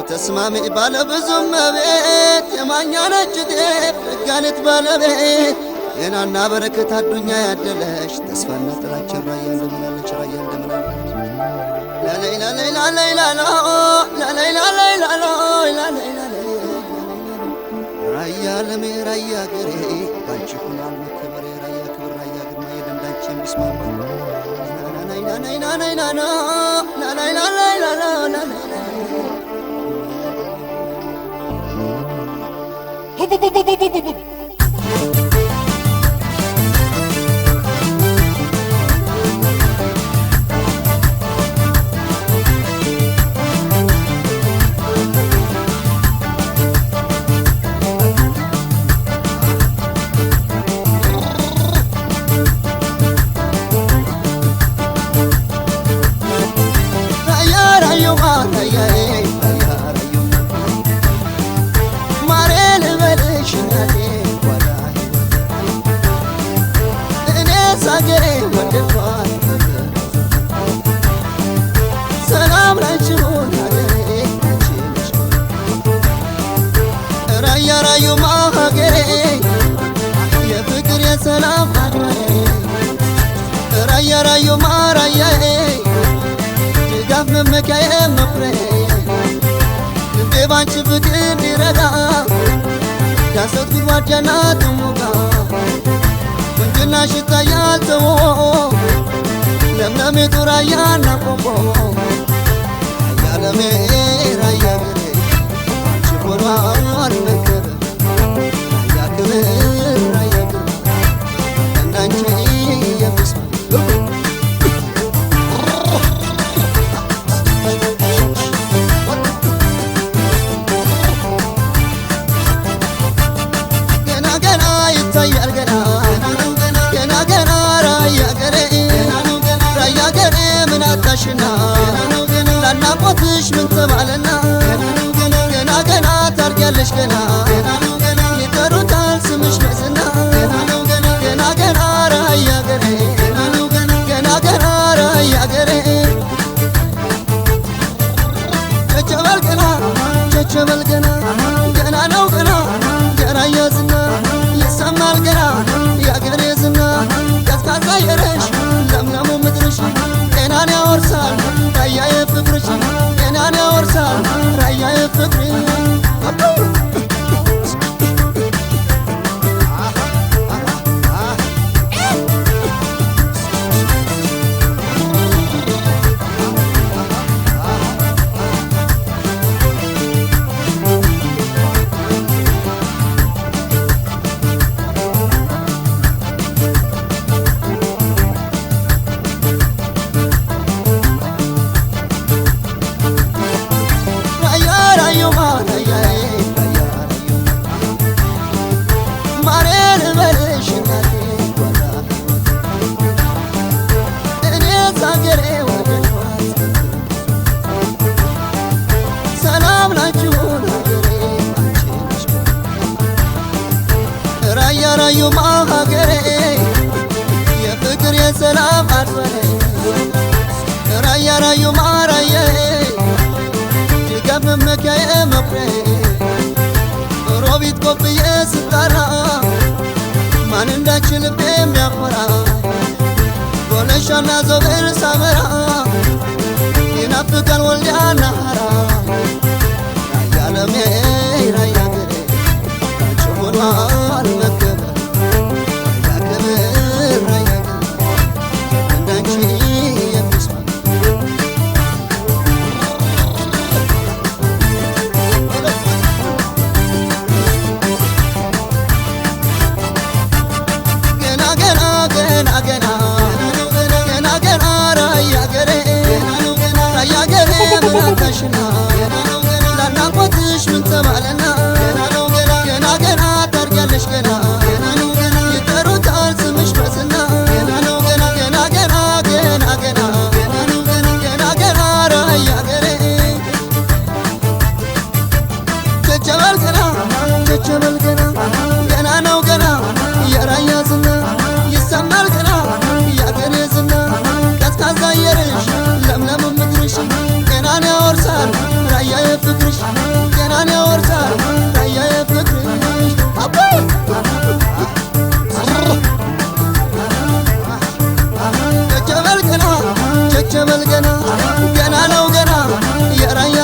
ተስማሚ ባለ ብዙ መቤት የማኛ ነች ጤፍ ጋነት ባለቤት የናና በረከት አዱኛ ያደለሽ ተስፋና ጥላቻ ራያ እንደምናለች ራያ እንደምናለች ላሌላ ሌላ ሌላ ላሌላ ሌላ ላሌላ ራያ ለሜ ራያ ገሬ ባንቺ ሆናል መከበሬ ራያ ክብር ራያ ግርማ የደንዳች የሚስማማ ናናይና ናይና ናይና ናናይና ሌላ ላሌላ ሰላም ላንቺሁን ሀገሬ ራያ ራዩማ ሀገሬ የፍቅር የሰላም አድማሬ ራያ ራዩማ ራያዬ ድጋፍ መመኪያዬ መኩሪያዬ ልቤ ባንቺ ፍቅር እንዲረዳ ያሰብኩት ጉድጓድ ጥሙጋ ቁንጅናሽ ይታያል ተው ለምለሚቱ ራያና ቆቦ ራያ ለሜ ራያ ገሬ አንቺ ሆኗል መከበሬ ራያ ክብር ራያ ግርማ እንዳንቺ የሚስማ ገና ገና ይታያል ገና ሽና ላናቆትሽ ምን ተባለና ገና ገና ታርጊያለሽ ገና ይጠሩታል ስምሽ በዝና ገና ገና ራያ ገሬ ገና ገና ራያ ገሬ ቸቸበል ገና ቸቸበል ገና ገና ነው ገና የራያ ዝና ይሰማል ገና ያገሬ ዝና ቀዝቃዛ አየርሽ ለምለሙ ምድርሽ ጤናን ያወርሳል ራያዬ ፍቅርሽ ጤናን ያወርሳል ራያዬ ፍቅርሽ ራዩማ ሀገሬ የፍቅር የሰላም አድባሬ ራያ ራዩማ ራያዬ ድጋፍ መመኪያዬ መኩሪያዬ ሮቢት ቆብዬ ስጠራ ማን እንዳንቺ ልቤ የሚያኮራ ጎለሻና ዞብል ሳመራ ይናፍቃል ወልዲያና ሀራ ራያ ለሜ ራያ ገሬ አንቺ ሆኗል መከበሬ ራያ ገሬ ራያ ገሬ ምን አታሽና ገና ነው ገና የራያ